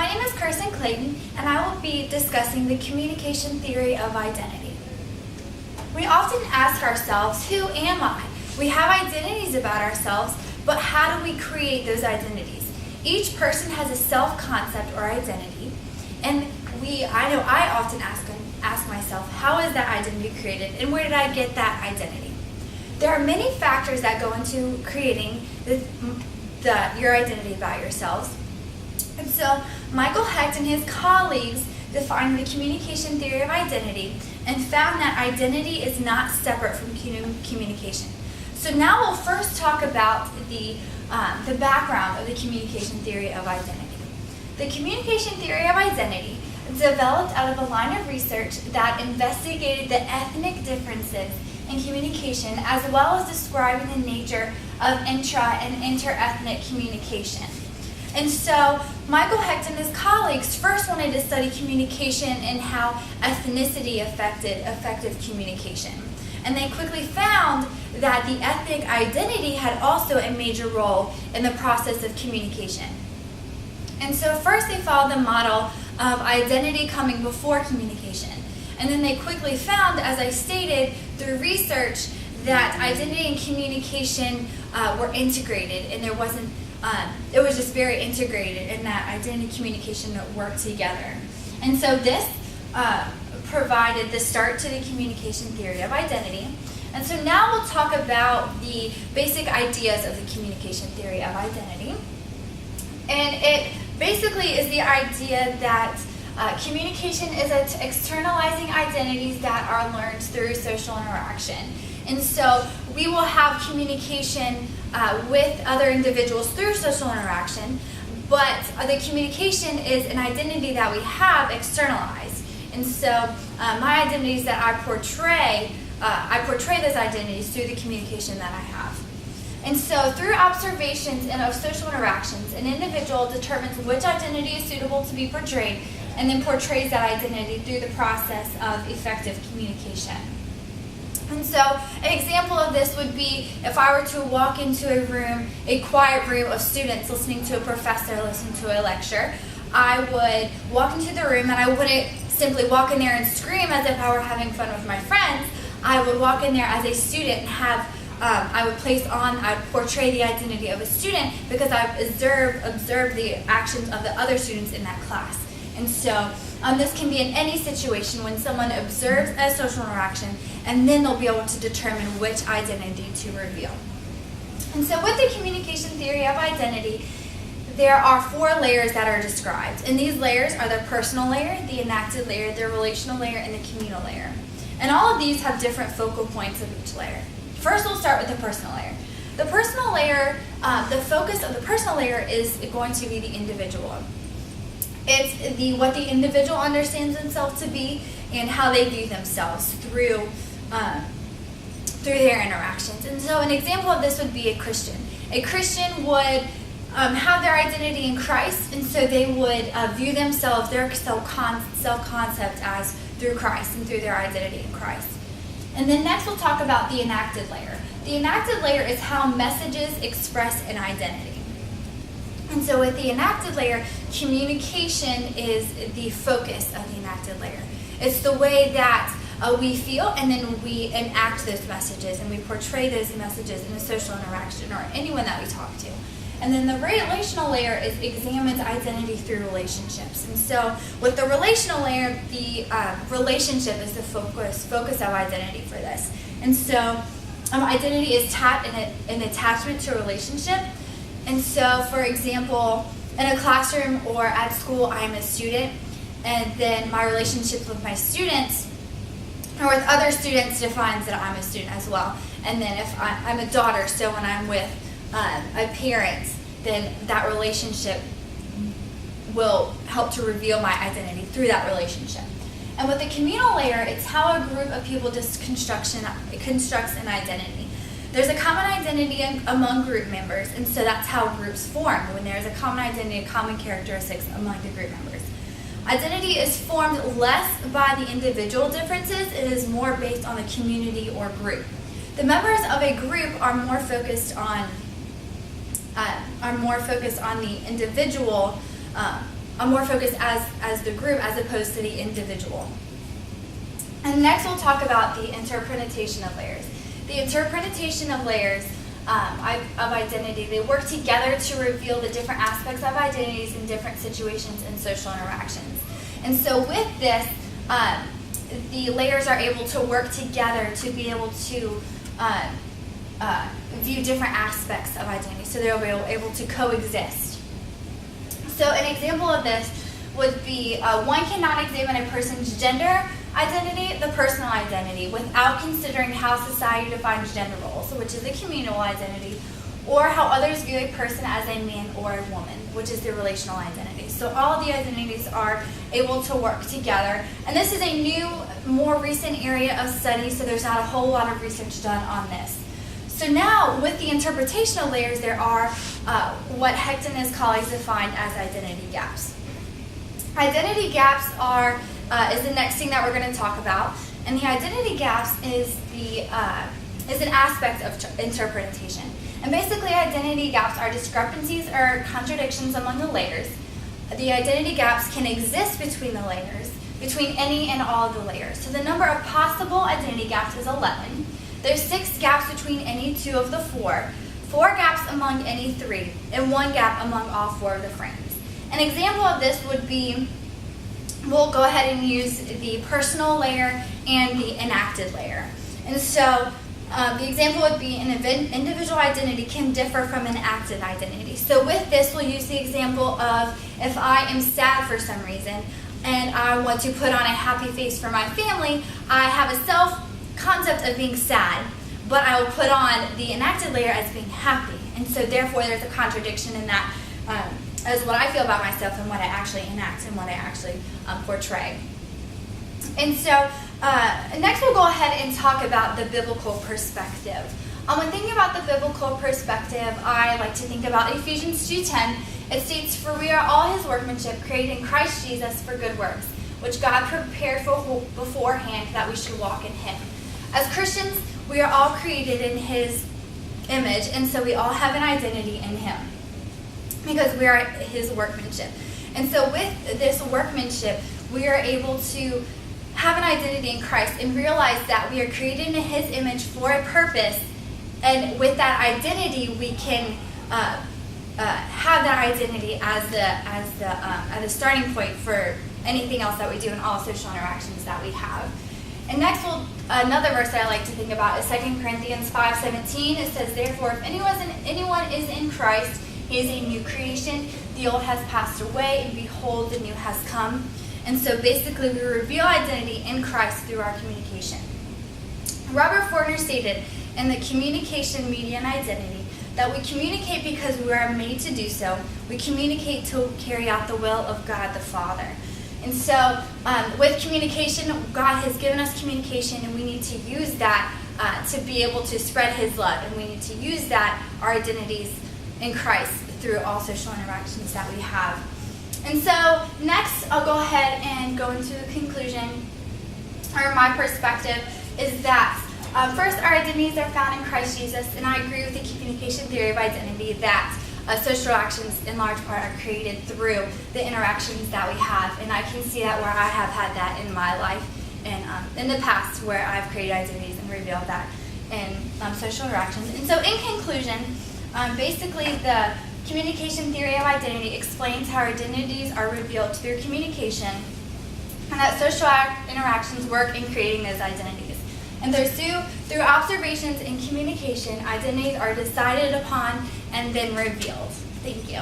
name is Kirsten Clayton, and I will be discussing the communication theory of identity. We often ask ourselves, who am I? We have identities about ourselves, but how do we create those identities? Each person has a self-concept or identity, and I often ask myself, how is that identity created, and where did I get that identity? There are many factors that go into creating your identity about yourselves. And so Michael Hecht and his colleagues defined the communication theory of identity and found that identity is not separate from communication. So now we'll first talk about the background of the communication theory of identity. The communication theory of identity developed out of a line of research that investigated the ethnic differences in communication as well as describing the nature of intra and inter-ethnic communication. And so Michael Hecht and his colleagues first wanted to study communication and how ethnicity affected effective communication. And they quickly found that the ethnic identity had also a major role in the process of communication. And so first they followed the model of identity coming before communication. And then they quickly found, as I stated, through research, that identity and communication were integrated, and it was just very integrated, and that identity and communication worked together. And so this provided the start to the communication theory of identity. And so now we'll talk about the basic ideas of the communication theory of identity. And it basically is the idea that communication is externalizing identities that are learned through social interaction. And so we will have communication with other individuals through social interaction, but the communication is an identity that we have externalized. And so my identities that I portray those identities through the communication that I have. And so through observations and of social interactions, an individual determines which identity is suitable to be portrayed and then portrays that identity through the process of effective communication. And so an example of this would be if I were to walk into a quiet room of students listening to a professor listen to a lecture. I would walk into the room and I wouldn't simply walk in there and scream as if I were having fun with my friends. I would walk in there as a student and I would portray the identity of a student because I've observed the actions of the other students in that class. And so this can be in any situation when someone observes a social interaction, and then they'll be able to determine which identity to reveal. And so with the communication theory of identity, there are 4 layers that are described. And these layers are the personal layer, the enacted layer, the relational layer, and the communal layer. And all of these have different focal points of each layer. First, we'll start with the personal layer. The personal layer, the focus of the personal layer is going to be the individual. It's what the individual understands themselves to be and how they view themselves through their interactions. And so an example of this would be a Christian. A Christian would have their identity in Christ, and so they would view themselves, their self-concept as through Christ and through their identity in Christ. And then next we'll talk about the enacted layer. The enacted layer is how messages express an identity. And so with the enacted layer, communication is the focus of the enacted layer. It's the way that we feel, and then we enact those messages, and we portray those messages in a social interaction or anyone that we talk to. And then the relational layer examines identity through relationships. And so with the relational layer, the relationship is the focus of identity for this. And so identity is an attachment to a relationship. And so, for example, in a classroom or at school, I am a student, and then my relationship with my students or with other students defines that I'm a student as well. And then if I'm a daughter, so when I'm with a parent, then that relationship will help to reveal my identity through that relationship. And with the communal layer, it's how a group of people just constructs an identity. There's a common identity among group members, and so that's how groups form, when there's a common identity, common characteristics among the group members. Identity is formed less by the individual differences, it is more based on the community or group. The members of a group are more focused on the individual more focused as the group as opposed to the individual. And next we'll talk about the interpretation of layers. The interpretation of layers of identity, they work together to reveal the different aspects of identities in different situations and social interactions. And so with this, the layers are able to work together to be able to view different aspects of identity. So they'll be able to coexist. So an example of this would be one cannot examine a person's gender identity, the personal identity, without considering how society defines gender roles, which is a communal identity, or how others view a person as a man or a woman, which is the relational identity. So all of the identities are able to work together. And this is a new, more recent area of study, so there's not a whole lot of research done on this. So now, with the interpretational layers, there are what Hecht and his colleagues defined as identity gaps. Identity gaps is the next thing that we're going to talk about, and the identity gaps is an aspect of interpretation. And basically, identity gaps are discrepancies or contradictions among the layers. The identity gaps can exist between the layers, between any and all of the layers. So the number of possible identity gaps is 11. There's 6 gaps between any 2 of the 4, 4 gaps among any 3, and 1 gap among all 4 of the frames. An example of this would be, we'll go ahead and use the personal layer and the enacted layer. And so the example would be an individual identity can differ from an acted identity. So with this, we'll use the example of if I am sad for some reason and I want to put on a happy face for my family, I have a self-concept of being sad, but I will put on the enacted layer as being happy. And so therefore there's a contradiction in that as what I feel about myself and what I actually enact and what I actually portray. And so next we'll go ahead and talk about the biblical perspective. When thinking about the biblical perspective, I like to think about Ephesians 2:10. It states, "For we are all his workmanship, created in Christ Jesus for good works, which God prepared for beforehand that we should walk in him." As Christians, we are all created in his image, and so we all have an identity in him because we are his workmanship. And so with this workmanship, we are able to have an identity in Christ and realize that we are created in his image for a purpose, and with that identity we can have that identity as the starting point for anything else that we do in all social interactions that we have. And next, another verse that I like to think about is 2 Corinthians 5:17. It says, "Therefore, if anyone is in Christ, he is a new creation. The old has passed away, and behold, the new has come." And so basically, we reveal identity in Christ through our communication. Robert Fortner stated in the Communication, Media, and Identity that we communicate because we are made to do so. We communicate to carry out the will of God the Father. And so with communication, God has given us communication, and we need to use that to be able to spread his love. And we need to use that, our identities in Christ, through all social interactions that we have. And so next, I'll go ahead and go into the conclusion, or my perspective is that first, our identities are found in Christ Jesus, and I agree with the communication theory of identity that social actions in large part are created through the interactions that we have, and I can see that where I have had that in my life and in the past where I've created identities and revealed that in social interactions. And so in conclusion, basically the communication theory of identity explains how identities are revealed through communication, and that social interactions work in creating those identities. And through observations and communication, identities are decided upon and then revealed. Thank you.